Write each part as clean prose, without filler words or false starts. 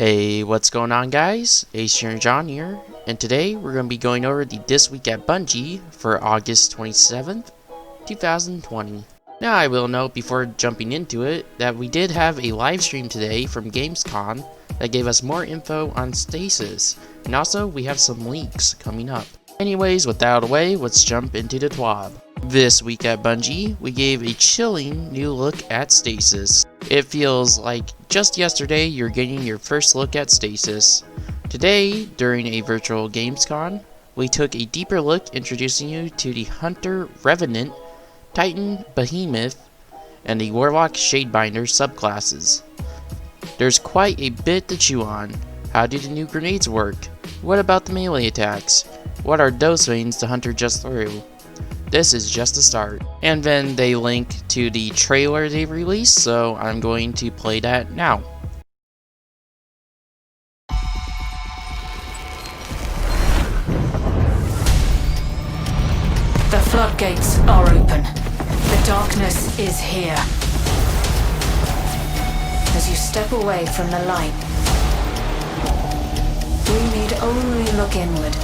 Hey, what's going on guys? Ace and John here, and today we're going to be going over the This Week at Bungie for August 27th, 2020. Now I will note before jumping into it that we did have a live stream today from Gamescom that gave us more info on Stasis, and also we have some leaks coming up. Anyways, with that out of the way, let's jump into the Twab. This week at Bungie, we gave a chilling new look at Stasis. It feels like just yesterday you're getting your first look at Stasis. Today, during a virtual Gamescom, we took a deeper look introducing you to the Hunter Revenant, Titan Behemoth, and the Warlock Shadebinder subclasses. There's quite a bit to chew on. How do the new grenades work? What about the melee attacks? What are dose veins the Hunter just threw? This is just the start. And then they link to the trailer they released, so I'm going to play that now. The floodgates are open. The darkness is here. As you step away from the light, we need only look inward.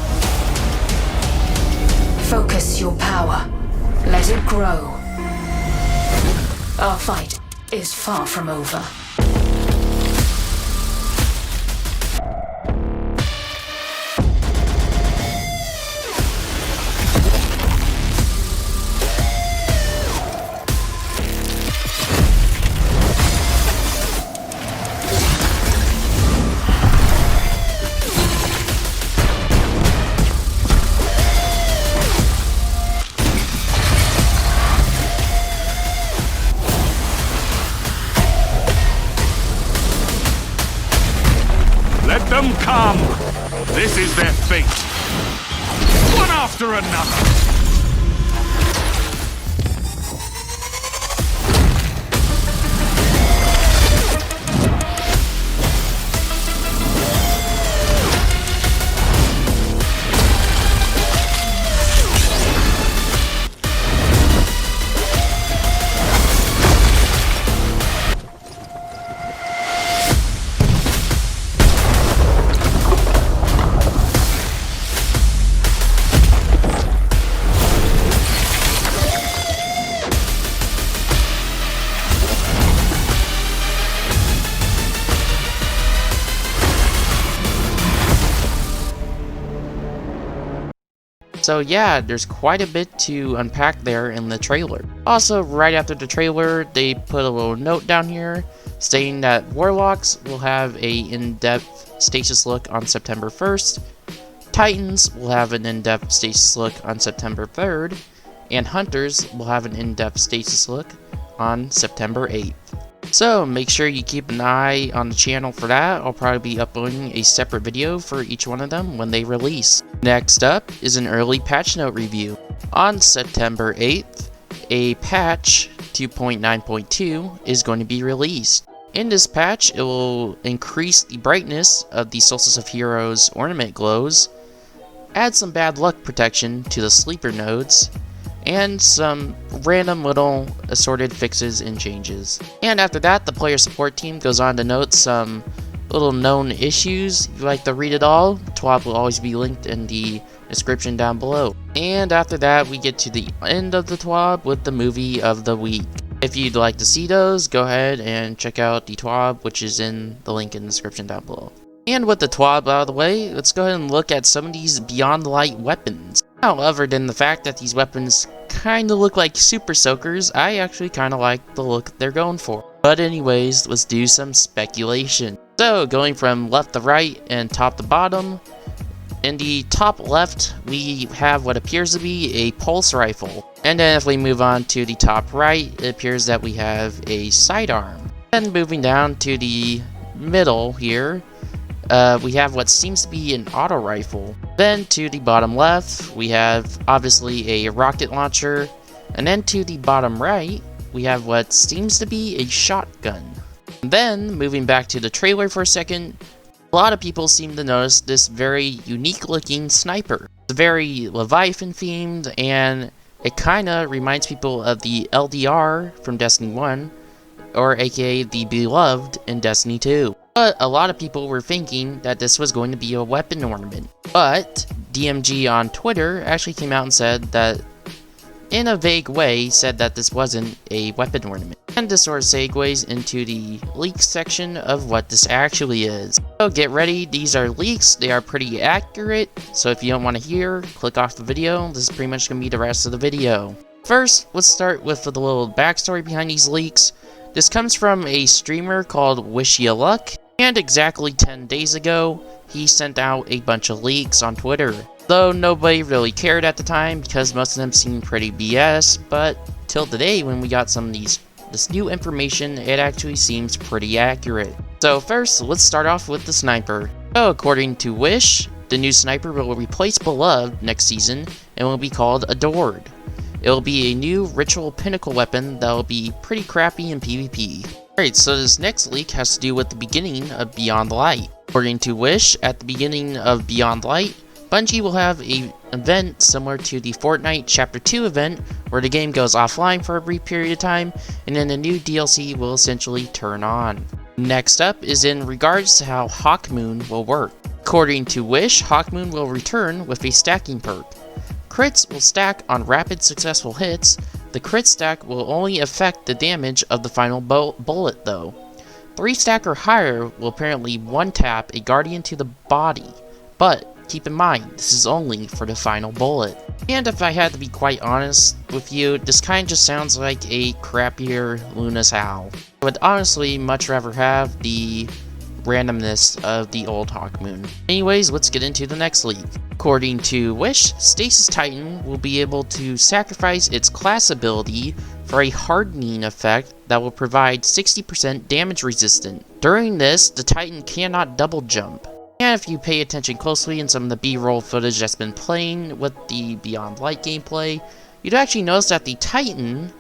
Focus your power. Let it grow. Our fight is far from over. Let them come! This is their fate! One after another! So yeah, there's quite a bit to unpack there in the trailer. Also, right after the trailer, they put a little note down here stating that Warlocks will have a in-depth Stasis look on September 1st, Titans will have an in-depth Stasis look on September 3rd, and Hunters will have an in-depth Stasis look on September 8th. So make sure you keep an eye on the channel for that. I'll probably be uploading a separate video for each one of them when they release. Next up is an early patch note review. On September 8th, a patch 2.9.2 is going to be released. In this patch, it will increase the brightness of the Solstice of Heroes ornament glows, add some bad luck protection to the sleeper nodes, and some random little assorted fixes and changes. And after that, the player support team goes on to note some little known issues. If you like to read it all, Twab will always be linked in the description down below. And after that, we get to the end of the Twab with the movie of the week. If you'd like to see those, go ahead and check out the Twab, which is in the link in the description down below. And with the Twab out of the way, let's go ahead and look at some of these Beyond Light weapons. Now, other than the fact that these weapons kind of look like super soakers, I actually kind of like the look they're going for. But anyways, let's do some speculation. So, going from left to right and top to bottom, in the top left, we have what appears to be a pulse rifle. And then if we move on to the top right, it appears that we have a sidearm. Then moving down to the middle here, we have what seems to be an auto rifle. Then to the bottom left, we have obviously a rocket launcher. And then to the bottom right, we have what seems to be a shotgun. Then, moving back to the trailer for a second, a lot of people seem to notice this very unique looking sniper. It's very Leviathan themed, and it kinda reminds people of the LDR from Destiny 1, or aka the Beloved in Destiny 2. But a lot of people were thinking that this was going to be a weapon ornament. But DMG on Twitter actually came out and said that, in a vague way, said that this wasn't a weapon ornament. And this sort of segues into the leaks section of what this actually is. So get ready, these are leaks, they are pretty accurate, so if you don't want to hear, click off the video. This is pretty much going to be the rest of the video. First, let's start with the little backstory behind these leaks. This comes from a streamer called Wish Ya Luck, and exactly 10 days ago, he sent out a bunch of leaks on Twitter. Though nobody really cared at the time because most of them seemed pretty BS, but till today when we got some of this new information, it actually seems pretty accurate. So first, let's start off with the sniper. So according to Wish, the new sniper will replace Beloved next season and will be called Adored. It will be a new ritual pinnacle weapon that will be pretty crappy in PvP. Alright, so this next leak has to do with the beginning of Beyond Light. According to Wish, at the beginning of Beyond Light, Bungie will have an event similar to the Fortnite Chapter 2 event, where the game goes offline for a brief period of time, and then the new DLC will essentially turn on. Next up is in regards to how Hawkmoon will work. According to Wish, Hawkmoon will return with a stacking perk. Crits will stack on rapid successful hits. The crit stack will only affect the damage of the final bullet though. 3 stack or higher will apparently one-tap a guardian to the body, but keep in mind, this is only for the final bullet. And if I had to be quite honest with you, this kind of just sounds like a crappier Luna's Howl. I would honestly much rather have the randomness of the old Hawkmoon. Anyways, let's get into the next leak. According to Wish, Stasis Titan will be able to sacrifice its class ability for a hardening effect that will provide 60% damage resistant. During this, the Titan cannot double jump. And if you pay attention closely in some of the B-roll footage that's been playing with the Beyond Light gameplay, you'd actually notice that the Titan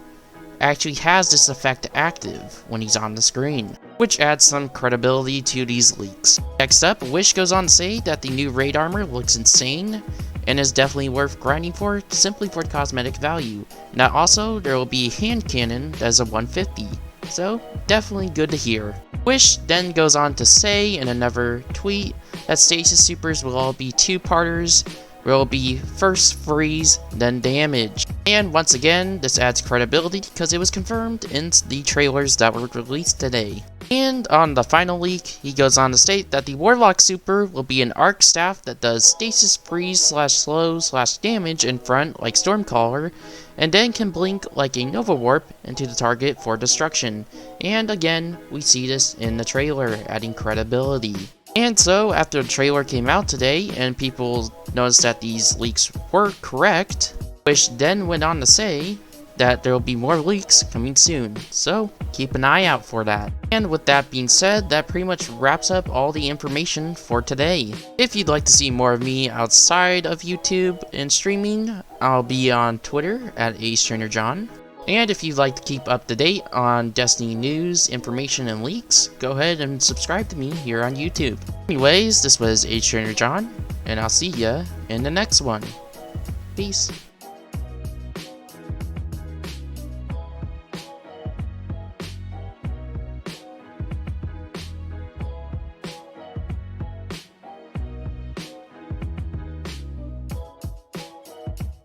actually has this effect active when he's on the screen, which adds some credibility to these leaks. Next up, Wish goes on to say that the new raid armor looks insane and is definitely worth grinding for simply for the cosmetic value. And that also there will be a hand cannon that is a 150, so definitely good to hear. Wish then goes on to say in another tweet that Stasis supers will all be 2-parters, where it will be first freeze, then damage. And once again, this adds credibility because it was confirmed in the trailers that were released today. And on the final leak, he goes on to state that the Warlock super will be an arc staff that does stasis freeze slash slow slash damage in front like Stormcaller, and then can blink like a Nova Warp into the target for destruction. And again, we see this in the trailer, adding credibility. And so, after the trailer came out today, and people noticed that these leaks were correct, Wish then went on to say that there will be more leaks coming soon, so keep an eye out for that. And with that being said, that pretty much wraps up all the information for today. If you'd like to see more of me outside of YouTube and streaming, I'll be on Twitter at AceTrainerJohn. And if you'd like to keep up to date on Destiny news, information, and leaks, go ahead and subscribe to me here on YouTube. Anyways, this was AceTrainerJohn, and I'll see ya in the next one. Peace.